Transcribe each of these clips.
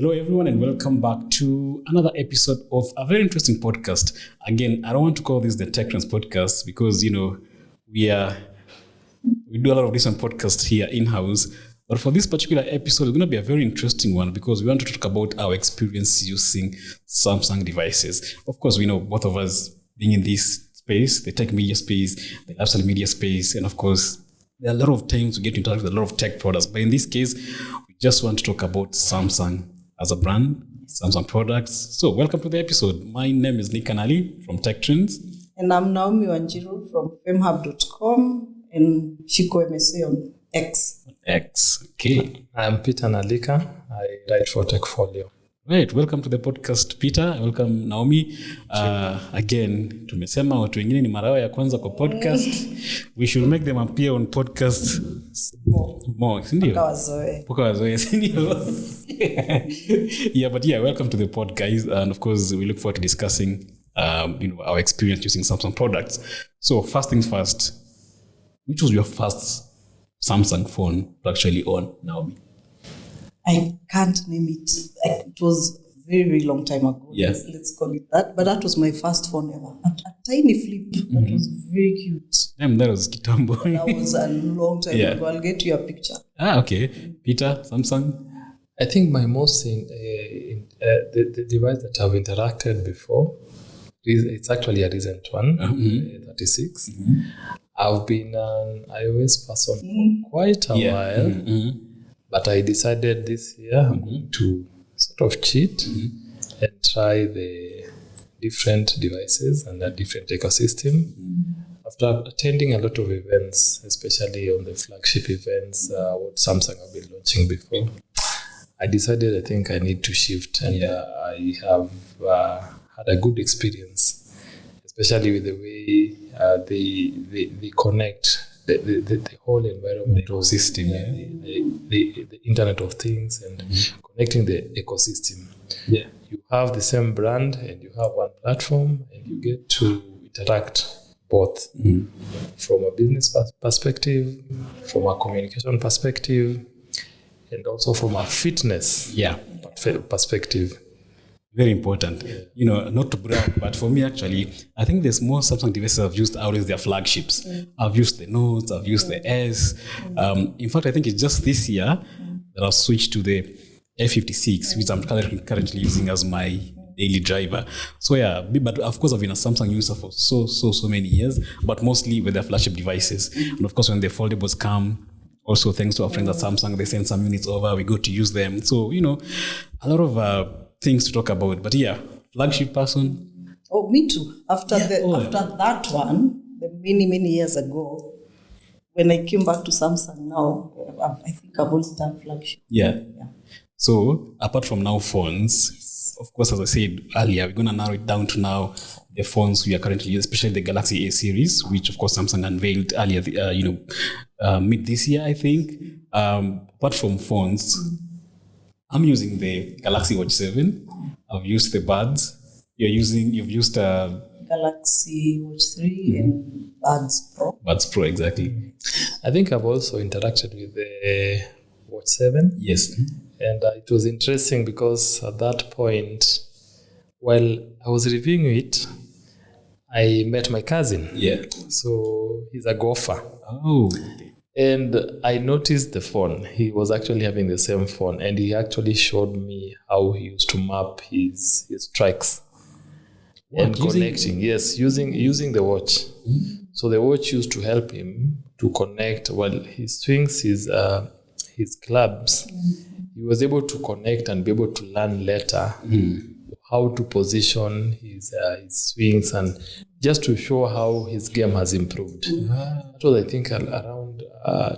Hello, everyone, and welcome back to another episode of a very interesting podcast. Again, I don't want to call this the TechTrends podcast because, we do a lot of different podcasts here in-house. But for this particular episode, it's going to be a very interesting one because we want to talk about our experience using Samsung devices. Of course, we know both of us being in this space, the tech media space, the lifestyle media space, and of course, there are a lot of times we get in touch with a lot of tech products. But in this case, we just want to talk about Samsung as a brand, Samsung products. So welcome to the episode. My name is Nick Kanali from TechTrends. And I'm Naomi Wanjiru from femhub.com and Shiko MSA on X. Okay. I'm Peter Nalika. I write for Techfolio. Right. Welcome to the podcast, Peter. Welcome, Naomi. Again, tumesema watu wengine ni mara ya kwanza kwa podcast. We should make them appear on podcast more. Sindio? Poka wazoe. Sindio? Yeah, but welcome to the pod, guys. And of course, we look forward to discussing, our experience using Samsung products. So first things first, which was your first Samsung phone to actually own, Naomi? I can't name it. It was a very, very long time ago. Yeah. Let's call it that. But that was my first phone ever. A tiny flip. That was very cute. Damn, that was kitambo. That was a long time ago. I'll get you a picture. Okay. Peter, Samsung? I think my most the device that I've interacted before, it's actually a recent one, 36. Mm-hmm. I've been an iOS person for quite a while. Mm-hmm. But I decided this year I'm going to sort of cheat and try the different devices and a different ecosystem. After attending a lot of events, especially on the flagship events, what Samsung have been launching before, I decided I think I need to shift, and I have had a good experience, especially with the way they connect the whole environment or system, the Internet of Things, and connecting the ecosystem. Yeah, you have the same brand and you have one platform, and you get to interact both from a business perspective, from a communication perspective, and also from a fitness perspective. Very important. Not to brag, but for me, actually, I think there's more Samsung devices I've used always their flagships. I've used the Notes, I've used the S. In fact, I think it's just this year that I've switched to the F56, which I'm currently using as my daily driver. So but of course, I've been a Samsung user for so many years, but mostly with their flagship devices. And of course, when the foldables come, also thanks to our friends at Samsung, they send some units over, we go to use them. So, a lot of things to talk about, but flagship person. Oh, me too. After that one, many years ago, when I came back to Samsung now, I think I've only done flagship. Yeah. So apart from now phones, of course, as I said earlier, we're going to narrow it down to now the phones we are currently using, especially the Galaxy A series, which of course Samsung unveiled earlier, mid this year, I think. Apart from phones, I'm using the Galaxy Watch 7. I've used the Buds. You've used Galaxy Watch 3 and Buds Pro. Buds Pro, exactly. I think I've also interacted with the Watch 7. Yes. And it was interesting because at that point, while I was reviewing it, I met my cousin. Yeah. So he's a golfer. Oh. And I noticed the phone. He was actually having the same phone, and he actually showed me how he used to map his strikes and connecting. Yes, using the watch. Mm-hmm. So the watch used to help him to connect while he swings his clubs. Mm-hmm. He was able to connect and be able to learn later how to position his swings, and just to show how his game has improved. That was, I think, around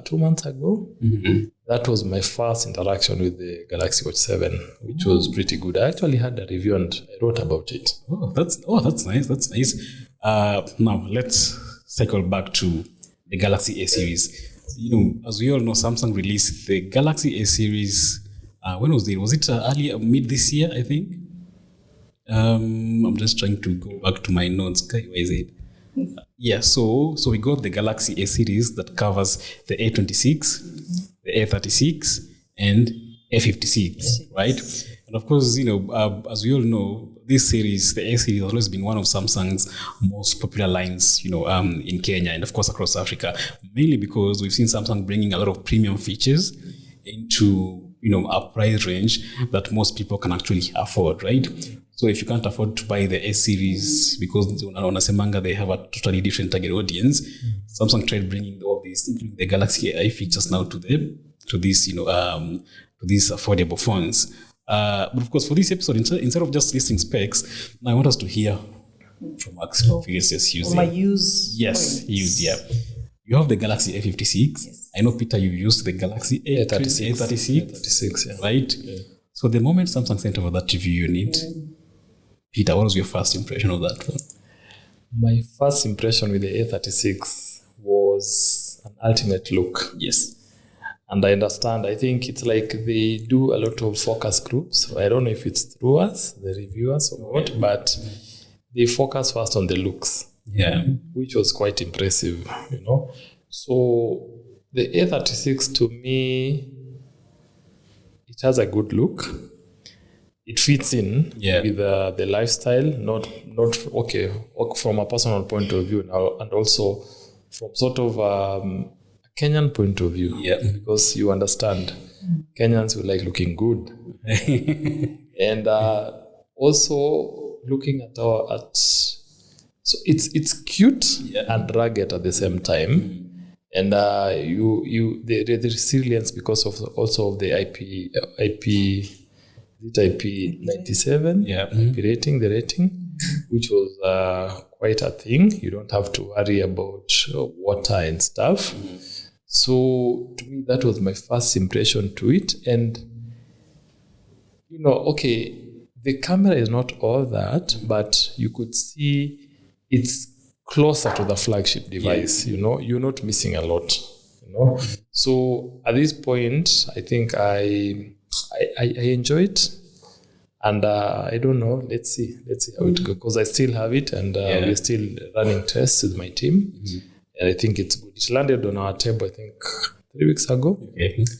2 months ago. Mm-hmm. That was my first interaction with the Galaxy Watch 7, which was pretty good. I actually had a review and I wrote about it. That's nice. That's nice. Now let's cycle back to the Galaxy A series. As we all know, Samsung released the Galaxy A series. When was it? Was it earlier, mid this year, I think? I'm just trying to go back to my notes. Where is it? So we got the Galaxy A series that covers the A26, the A36, and A56, right? And of course, as we all know, this series, the A series, has always been one of Samsung's most popular lines, in Kenya and of course across Africa, mainly because we've seen Samsung bringing a lot of premium features into, a price range that most people can actually afford, right? So if you can't afford to buy the S series because on Asemanga they have a totally different target audience, Samsung tried bringing all these, including the Galaxy AI features now to these, to these affordable phones. But of course, for this episode, instead of just listing specs, I want us to hear from Max experiences using. My use. Yes, used. Yeah. You have the Galaxy A56. Yes. I know, Peter, you used the Galaxy A36. A36, yeah. Right? Yeah. So the moment Samsung sent over that review unit, Peter, what was your first impression of that phone? My first impression with the A36 was an ultimate look. Yes. And I understand, I think it's like they do a lot of focus groups. I don't know if it's through us, the reviewers or what, but they focus first on the looks. Yeah. Which was quite impressive, So the A36 to me, it has a good look. It fits in with the lifestyle, not okay from a personal point of view now, and also from sort of a Kenyan point of view, because you understand Kenyans will like looking good, and also looking at so it's cute and rugged at the same time. And the resilience because of also of the IP97 IP rating, the rating, which was quite a thing. You don't have to worry about water and stuff. So to me, that was my first impression to it. And the camera is not all that, but you could see it's closer to the flagship device. You're not missing a lot. So at this point, I think I enjoy it, and I don't know. Let's see how it goes, because I still have it, and we're still running tests with my team, and I think it's good. It landed on our table, I think, 3 weeks ago,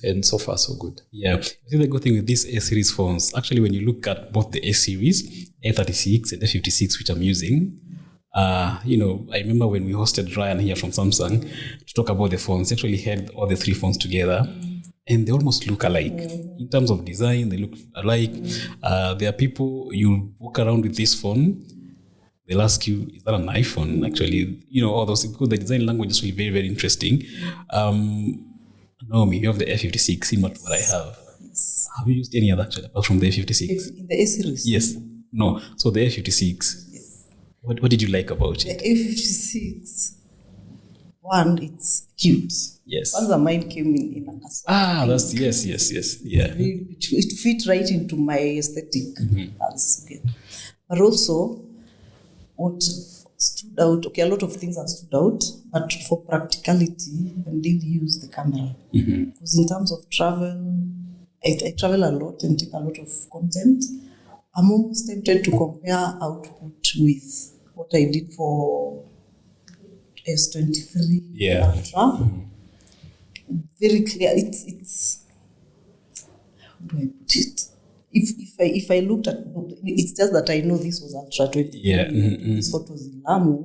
and so far so good. Yeah, I think the good thing with these A series phones, actually, when you look at both the A series, A36 and A56, which I'm using. I remember when we hosted Ryan here from Samsung to talk about the phones, they actually had all the 3 phones together and they almost look alike. In terms of design, they look alike. There are people, you walk around with this phone, they'll ask you, is that an iPhone? Actually, all those, because the design language is really very, very interesting. Naomi, you have the A56, similar to what I have. Yes. Have you used any other actually, apart from the A56? In the A series? Yes. No. So the A56. What did you like about it? The A56, one, it's cute. Yes. One of mine came in a custom. That's yes. Yeah. It fit right into my aesthetic. That's good. But also, what stood out, a lot of things have stood out, but for practicality and daily use, the camera. Because in terms of travel, I travel a lot and take a lot of content. I'm almost tempted to compare output with what I did for S23 Ultra. Very clear. It's how do I put it? If I looked at, it's just that I know this was Ultra 20. These photos in Lamu,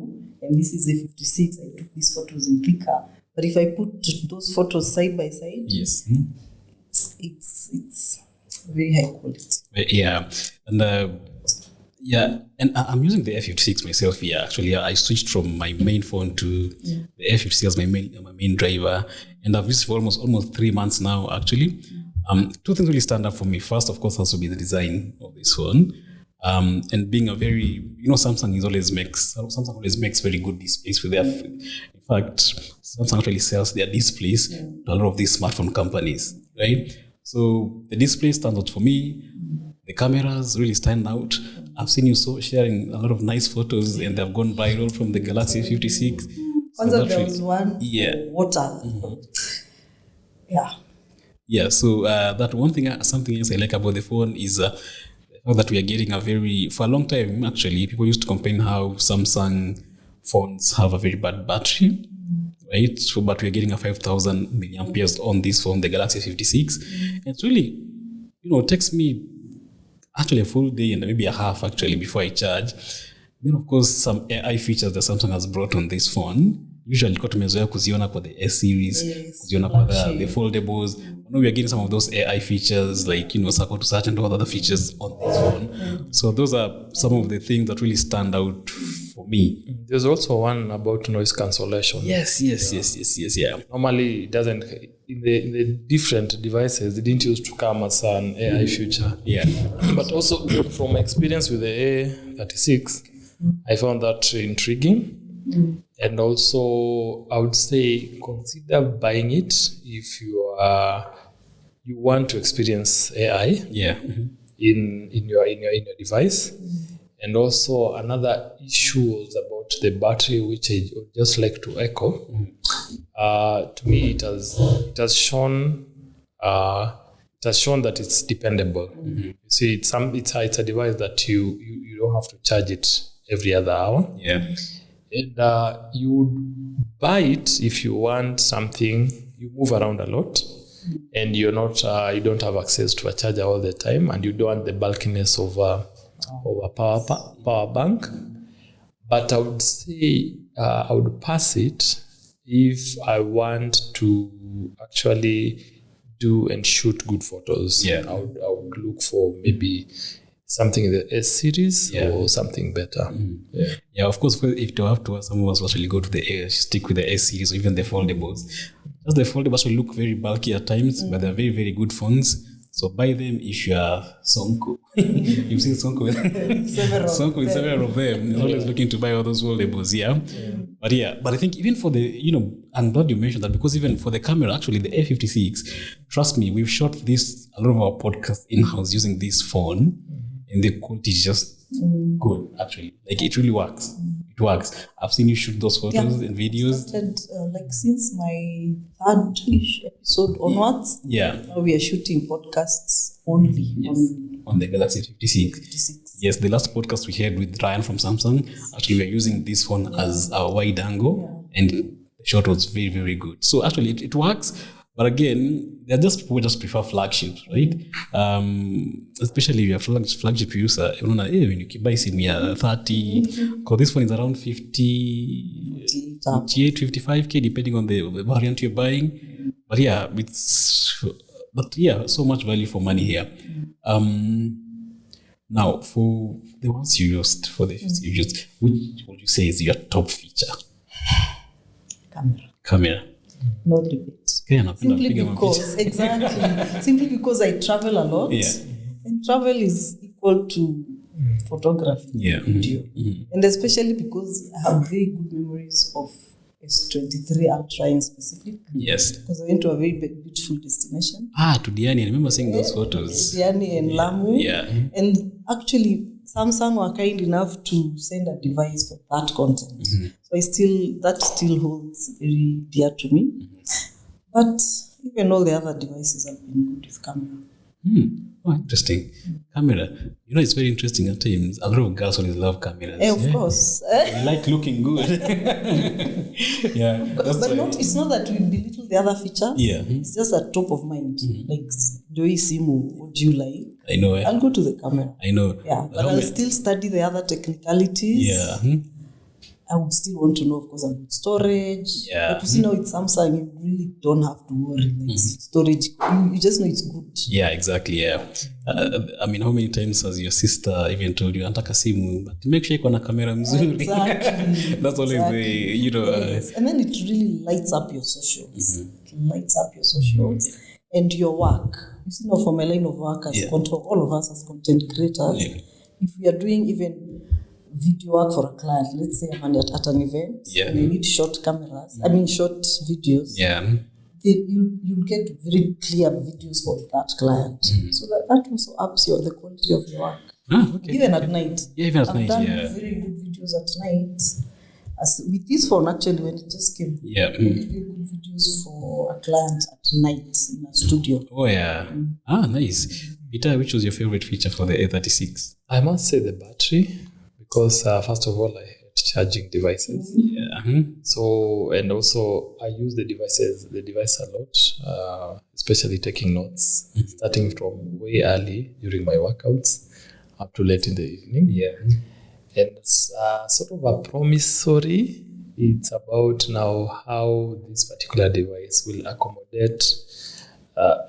and this is A56. I took these photos in Thika. But if I put those photos side by side, it's very high quality. Yeah, and I'm using the F56 myself here. Actually, I switched from my main phone to the F56 as my main driver, and I've used it for almost 3 months now. Actually, 2 things really stand out for me. First, of course, has to be the design of this phone, and being a very Samsung always makes very good displays for their. In fact, Samsung actually sells their displays to a lot of these smartphone companies, right? So the display stands out for me. The cameras really stand out. I've seen you sharing a lot of nice photos, and they've gone viral from the Galaxy 56. There was one water. Yeah. So that one thing, something else I like about the phone is the fact that we are getting for a long time. Actually, people used to complain how Samsung phones have a very bad battery. Right, so but we're getting a 5,000 milliamperes on this phone, the Galaxy 56, and it's really, it takes me actually a full day and maybe a half actually before I charge. Then of course some AI features that Samsung has brought on this phone. Usually kwa tumezoea kuziona kwa the S series, kuziona kwa the foldables. Now we are getting some of those AI features like, circle to search and all the other features on this phone. So those are some of the things that really stand out for me. There's also one about noise cancellation. Yes. Yeah. Normally, it doesn't. In the different devices, it didn't used to come as an AI feature. Yeah. But also, from my experience with the A36, I found that intriguing. And also, I would say consider buying it if you want to experience AI. Yeah. In your device. And also another issue was about the battery, which I would just like to echo. To me, it has shown that it's dependable. You see, it's a device that you don't have to charge it every other hour. Yeah. And you would buy it if you want something. You move around a lot, and you don't have access to a charger all the time, and you don't want the bulkiness of a power bank. But I would say I would pass it if I want to actually do and shoot good photos. Yeah. I would look for maybe something in the S series or something better. Yeah, of course, if you have to, some of us actually go to the stick with the S series or even the foldables. Just the foldables will look very bulky at times, but they're very, very good phones. So buy them if you are Sonko. You've seen Sonko with several of them. He's always looking to buy all those foldables, But I think even for the, I'm glad you mentioned that, because even for the camera, actually the A56, trust me, we've shot a lot of our podcasts in-house using this phone, and the quality is just good, actually. Like, it really works. It works. I've seen you shoot those photos and videos. Started, since my third-ish episode onwards. Yeah. Now we are shooting podcasts only on the Galaxy 56. 56. Yes, the last podcast we had with Ryan from Samsung, actually we're using this phone as a wide angle, and the shot was very, very good. So actually it works, but again, they're just people just prefer flagships, right? Especially if you're a flagship user, when you buy simu 30, because this phone is around 50, 58, 55K, depending on the variant you're buying. But so much value for money here. Now, for the ones you used, which would you say is your top feature? Camera. No debate. Simply because I travel a lot, and travel is equal to photography, video, and especially because I have very good memories of S23 Ultra in specific. Yes. Because I went to a very beautiful destination. To Diani. I remember seeing those photos. Diani and Lamu. Yeah. And actually, Samsung were kind enough to send a device for that content. So that still holds very dear to me. But even all the other devices have been good with camera. Oh, interesting. Camera. It's very interesting at times. A lot of girls always love cameras. Of course. They like looking good. It's not that we belittle the other features. Yeah. It's just at top of mind. Like, do you see what do you like? I know. I'll go to the camera. I know. Yeah, but I'll still study the other technicalities. Yeah. I would still want to know, of course, about storage. Yeah. But you see now with Samsung, you really don't have to worry. Like storage, you just know it's good. Yeah, exactly. Yeah. How many times has your sister even told you, "Antaka simu, but make sure iko na camera mzuri." Exactly. That's always Yes. And then it really lights up your socials. It lights up your socials and your work. You see now, for my line of work as all of us as content creators, if we are doing even video work for a client, let's say I'm at an event, and you need short cameras, short videos. Yeah. You'll get very clear videos for that client. So that also ups the quality of your work. Okay. Even at night. Yeah, even at I've night, done very good videos at night. As with this phone, actually, when it just came, very good videos for a client at night in a studio. Oh, yeah. Nice. Peter, which was your favorite feature for the A36? I must say the battery, because first of all, I hate charging devices. Yeah. So, and also I use the device a lot, especially taking notes, starting from way early during my workouts. up to late in the evening. Yeah. And it's sort of a promissory. It's about now how this particular device will accommodate, a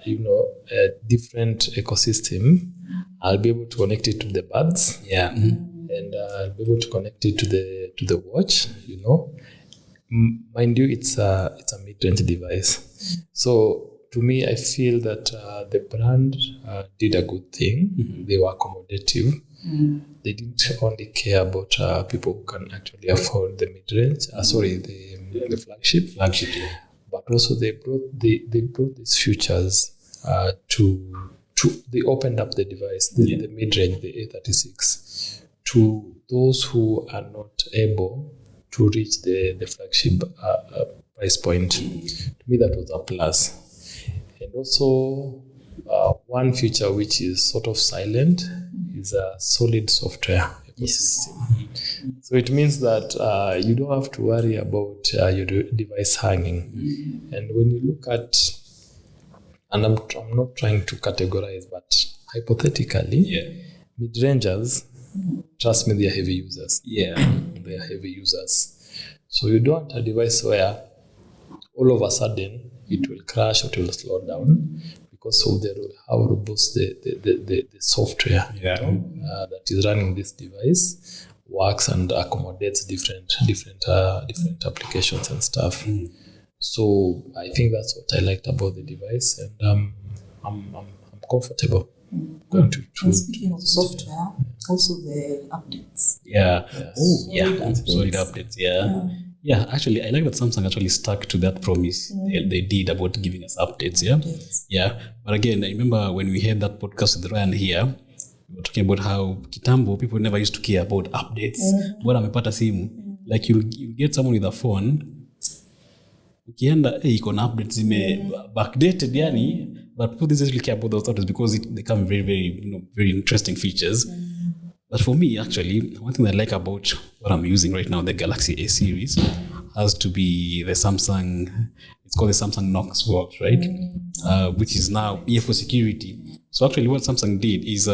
different ecosystem. I'll be able to connect it to the buds. Yeah. And I'll be able to connect it to the watch. Mind you, it's a mid-range device. So to me, I feel that the brand did a good thing. They were accommodative. They didn't only care about people who can actually afford the mid-range. The flagship. Flagship. Yeah. But also they brought these features they opened up the device, the mid-range, the A36, to those who are not able to reach the flagship price point. To me, that was a plus. And also, one feature which is sort of silent is a solid software ecosystem. So it means that you don't have to worry about your device hanging. And when you look at, and I'm not trying to categorize, but hypothetically, mid-rangers, trust me, they are heavy users. Yeah. They are heavy users. So you don't want a device where all of a sudden it will crash or it will slow down because of how robust the software that is running this device works and accommodates different applications and stuff. So I think that's what I liked about the device, and I'm comfortable. And speaking of software, also the updates. Yeah. Solid updates. Yeah. Yeah, actually, I like that Samsung actually stuck to that promise they did about giving us updates. Yeah. Yeah. But again, I remember when we had that podcast with Ryan here, we were talking about how kitambo people never used to care about updates. Bora amepata simu. Like you get someone with a phone, ukienda iko na updates backdated yani, but people didn't really care about those updates because they come very, very, very interesting features. But for me, actually, one thing I like about what I'm using right now, the Galaxy A series, has to be the Samsung. It's called the Samsung Knox watch, right? Which is now here for security. So actually, what Samsung did is,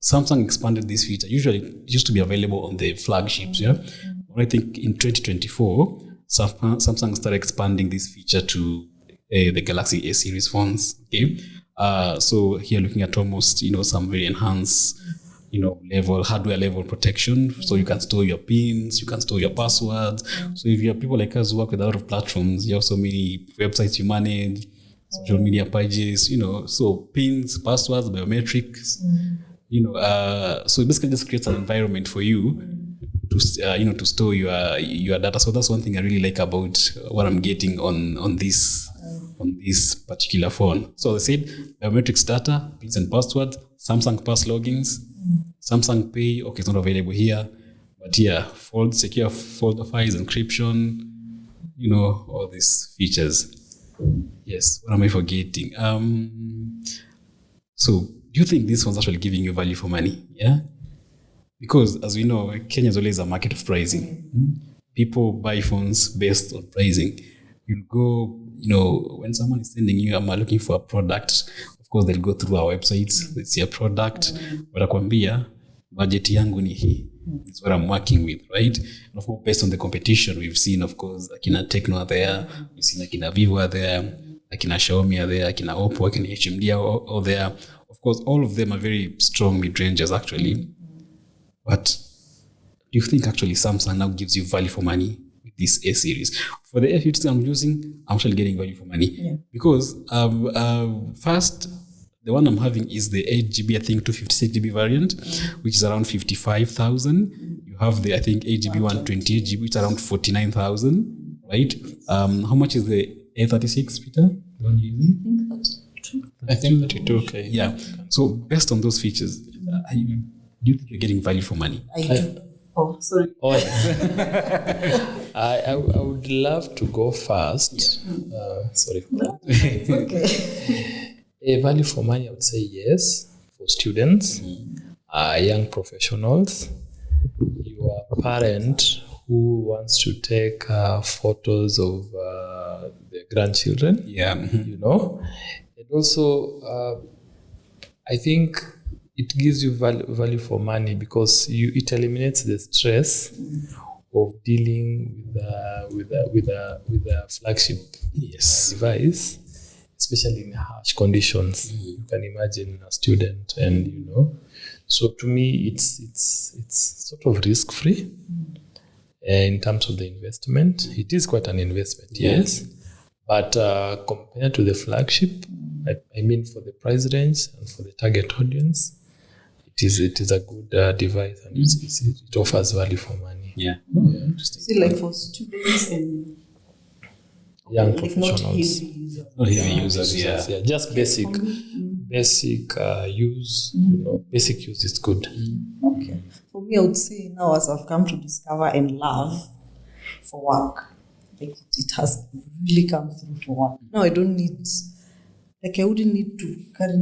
Samsung expanded this feature. Usually, it used to be available on the flagships. Yeah, but I think in 2024, Samsung started expanding this feature to the Galaxy A series phones. Okay. So here looking at almost, some very enhanced, hardware level protection. So you can store your pins, you can store your passwords. So if you have people like us who work with a lot of platforms, you have so many websites you manage, social media pages, so pins, passwords, biometrics, so it basically just creates an environment for you to store your data. So that's one thing I really like about what I'm getting on this particular phone. So I said biometrics data, pins and passwords, Samsung Pass logins, Samsung Pay. Okay, it's not available here, but yeah, secure folder files, encryption, all these features. Yes, what am I forgetting? So do you think this one's actually giving you value for money? Yeah, because as we know, Kenya is always a market of pricing. People buy phones based on pricing. You go, when someone is sending you, I'm looking for a product, of course they'll go through our websites, they see a product, watakwambia budget yangu ni hii. It's what I'm working with, right? And of course, based on the competition, we've seen, of course, Akina Tecno are there, we've seen Akina Vivo are there, Akina Xiaomi are there, Akina Oppo, Akina HMD are all there. Of course, all of them are very strong mid-rangers actually. But do you think actually Samsung now gives you value for money with this A series? For the A50 I'm using, I'm actually getting value for money. Yeah. Because first, the one I'm having is the 8GB, I think 256GB variant, which is around 55,000. You have the, I think, 8GB, 128GB, which is around 49,000, right? How much is the A36, Peter? The one you're using? I think 32. Okay. Yeah. So based on those features, do you think you're getting value for money? I do. Oh, sorry. Oh, yes. I would love to go first. Yeah. Sorry. No, it's okay. A value for money, I would say yes, for students, young professionals, your parent who wants to take photos of their grandchildren, yeah, and also I think it gives you value for money because it eliminates the stress of dealing with a flagship device, especially in harsh conditions. You can imagine a student, and So to me, it's sort of risk free in terms of the investment. It is quite an investment, yes, but compared to the flagship, I mean, for the price range and for the target audience, it is a good device, and it offers value for money. Yeah. Interesting. See, like for students and young professionals. Not heavy users, yeah. Just basic use. Basic use is good. Okay. For me, I would say now, as I've come to discover and love for work, like it has really come through for work. Now I don't need, like I wouldn't need to carry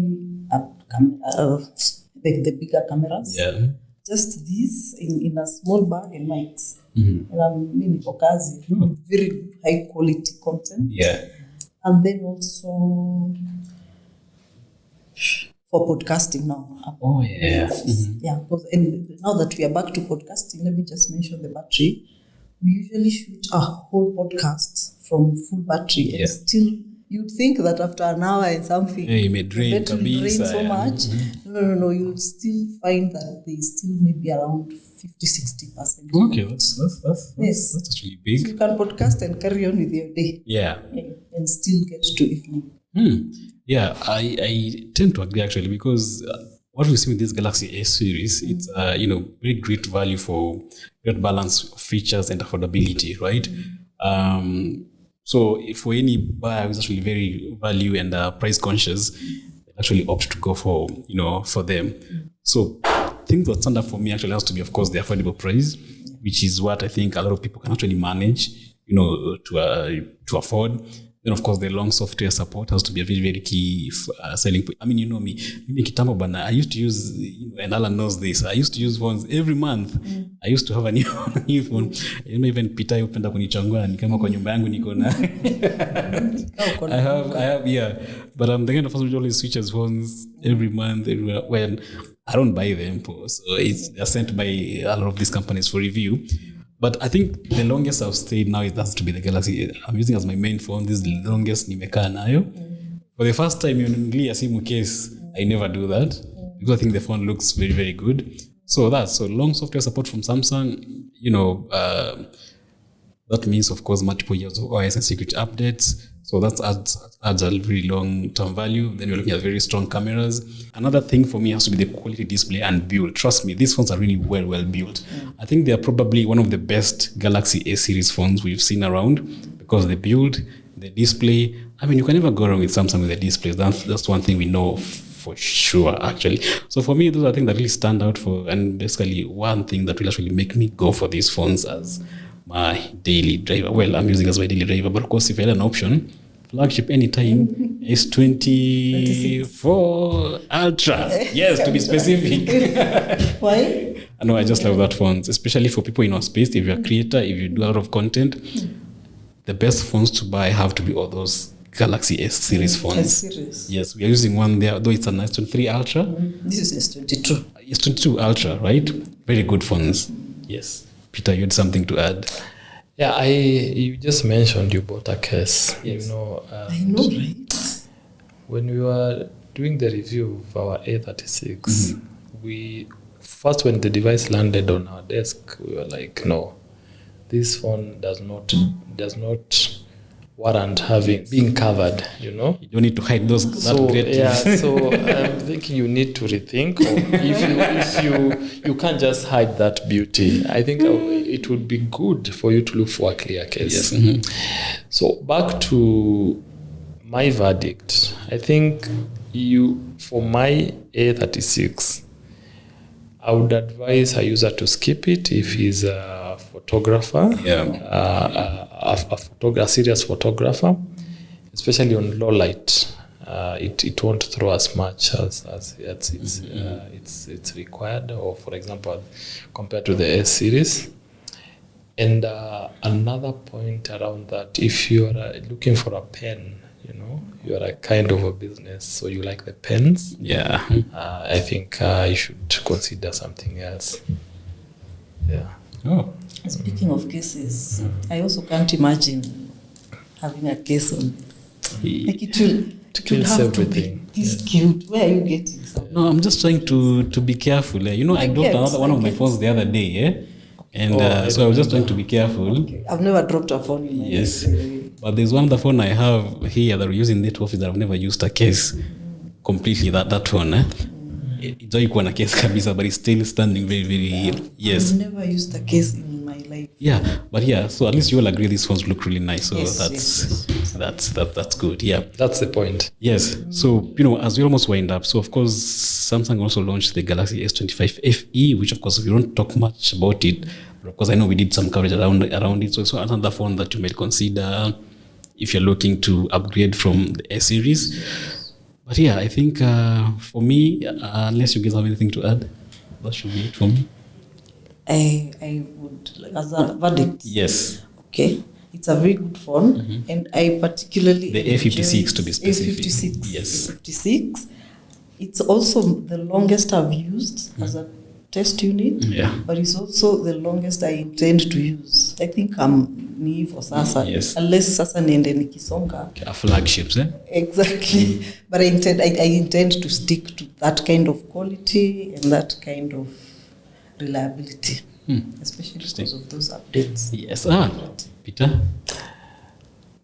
the bigger cameras. Yeah. Just this in a small bag and mics. And I'm meaning okazi, very high quality content. Yeah. And then also for podcasting now. Oh yeah. Yeah, because now that we are back to podcasting, let me just mention the battery. We usually shoot a whole podcast from full battery, and still you'd think that after an hour and something, you may drain so much. No. You'll still find that they still maybe around 50-60%. Okay, that's actually big. So you can podcast and carry on with your day. Yeah. And still get to evening. Yeah, I tend to agree actually, because what we see with this Galaxy S series, it's very great value for great balance of features and affordability, right? So if for any buyer who's actually very value and price conscious, they actually opt to go for them. So things that stand up for me actually has to be, of course, the affordable price, which is what I think a lot of people can actually manage, to afford. Then, of course, the long software support has to be a very, very key selling point. I mean, you know me, kitambo bana, I used to use, and Alan knows this, I used to use phones every month. I used to have a new phone. Even Peter upenda kunichangua, nikama kwa nyumba yangu niko na. I have, yeah. But I'm the kind of person who always switches phones every month, everywhere. When I don't buy them, so they're sent by a lot of these companies for review. But I think the longest I've stayed now has to be the Galaxy. I'm using as my main phone. This is the longest nimekaa nayo. For the first time, a SIM case, I never do that because I think the phone looks very, very good. So long software support from Samsung. That means, of course, multiple years of OS and security updates. So that adds a really long-term value. Then you're looking at very strong cameras. Another thing for me has to be the quality display and build. Trust me, these phones are really well built. I think they are probably one of the best Galaxy A series phones we've seen around because the build, the display. I mean, you can never go wrong with Samsung with the displays. That's one thing we know for sure, actually. So for me, those are things that really stand out for, and basically one thing that will actually make me go for these phones as my daily driver. Well, I'm using as my daily driver, but of course, if I had an option, flagship anytime, S24 Ultra. Yes, to be specific. Why? No, I just love that phones, especially for people in our space. If you're a creator, if you do a lot of content, the best phones to buy have to be all those Galaxy S series phones. S series. Yes, we are using one there, though it's a nice S23 Ultra. This is S22. S22 Ultra, right? Very good phones. Yes. Peter, you had something to add. Yeah, you just mentioned you bought a case. Yes. I know, right? When we were doing the review of our A36, when the device landed on our desk, we were like, no, this phone does not warrant being covered, You don't need to hide those. So I'm thinking you need to rethink. If you can't just hide that beauty, I think it would be good for you to look for a clear case. Yes. So back to my verdict, I think for my A36, I would advise a user to skip it if he's a photographer, a serious photographer, especially on low light. It won't throw as much as it's required, or for example, compared to the S series. And another point around that, if you are looking for a pen, you know, you are a kind of a business, so you like the pens. Yeah. I think you should consider something else. Yeah. Oh. Speaking of cases, I also can't imagine having a case on. Like it will kills have everything. to be this cute. Where are you getting something? No, I'm just trying to be careful. You know, I dropped another one of my phones the other day, and so I was just trying to be careful. Okay. I've never dropped a phone in my Yes. life. But there's one other phone I have here that we use in the office that I've never used a case completely. That phone, it's not a case kabisa, but it's still standing very, very. Yes. I've never used a case in my life. Yeah, but yeah. So at least you all agree these phones look really nice. So Yes, that's good. Yeah. That's the point. Yes. So, you know, as we almost wind up, so of course, Samsung also launched the Galaxy S25 FE, which of course we don't talk much about it, but of course I know we did some coverage around it. So it's another phone that you may consider if you're looking to upgrade from the S series. But yeah, I think for me, unless you guys have anything to add, that should be it for me. I would, like, as a verdict. Yes. Okay. It's a very good phone, and I particularly The A56 to be specific. A56. Yes. A56. It's also the longest I've used as a test unit, but it's also the longest I intend to use. I think ni hivyo sasa, unless sasa niende nikisonga. A flagships, eh? Exactly. But I intend to stick to that kind of quality and that kind of reliability, especially because of those updates. Yes. Peter?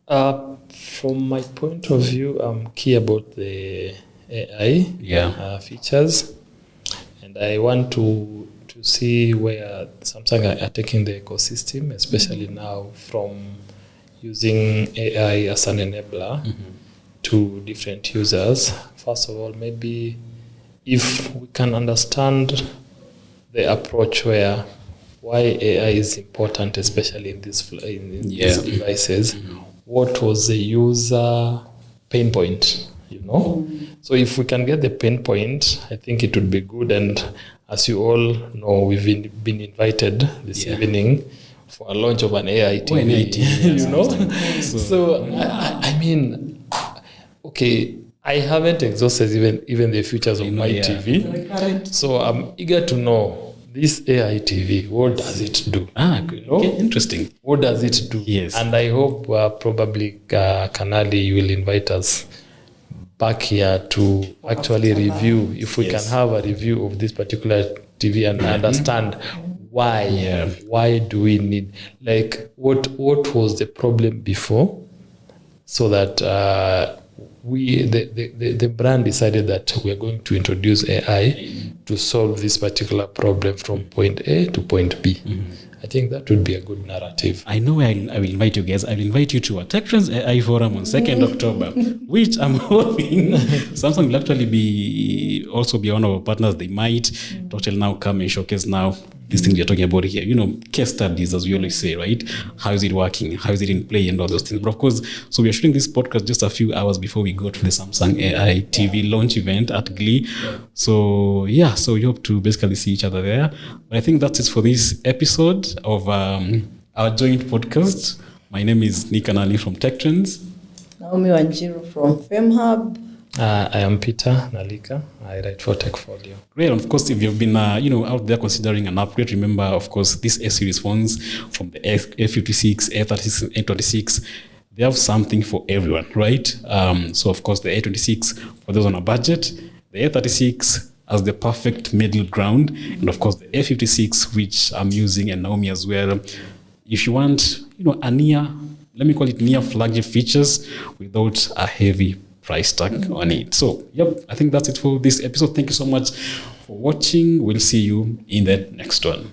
From my point of view, I'm key about the AI features, and I want to see where Samsung are taking the ecosystem, especially now from using AI as an enabler to different users. First of all, maybe if we can understand the approach why AI is important, especially in these devices. What was the user pain point, you know? So if we can get the pain point, I think it would be good. And as you all know, we've been invited this evening for a launch of an AI TV, you know? So I mean, okay, I haven't exhausted even the features of my TV. So I'm eager to know this AI TV, what does it do? Good. You know? Okay, interesting. What does it do? Yes. And I hope probably Kanali, you will invite us back here to actually review, if we can have a review of this particular TV and understand why do we need, like, what was the problem before, so that the brand decided that we are going to introduce AI to solve this particular problem from point A to point B. I think that would be a good narrative. I know I will invite you guys. I will invite you to a TechTrends AI forum on 2nd October, which I'm hoping Samsung will actually also be one of our partners. They might totally now come and showcase now these things we're talking about here. You know, case studies, as we always say, right? How is it working? How is it in play and all those things? But of course, so we are shooting this podcast just a few hours before we go to the Samsung AI TV launch event at Glee. So yeah, so we hope to basically see each other there. But I think that's it for this episode of our joint podcast. My name is Nick Anali from TechTrends. Naomi Wanjiru from FemHub. I am Peter Nalika. I write for TechFolio. Great. And of course, if you've been out there considering an upgrade, remember, of course, these S-series phones from the A56, A36, and A26, they have something for everyone, right? So, of course, the A26 for those on a budget, the A36 as the perfect middle ground, and of course, the A56, which I'm using, and Naomi as well. If you want, a near flagship features without a heavy price tag on it. So, I think that's it for this episode. Thank you so much for watching. We'll see you in the next one.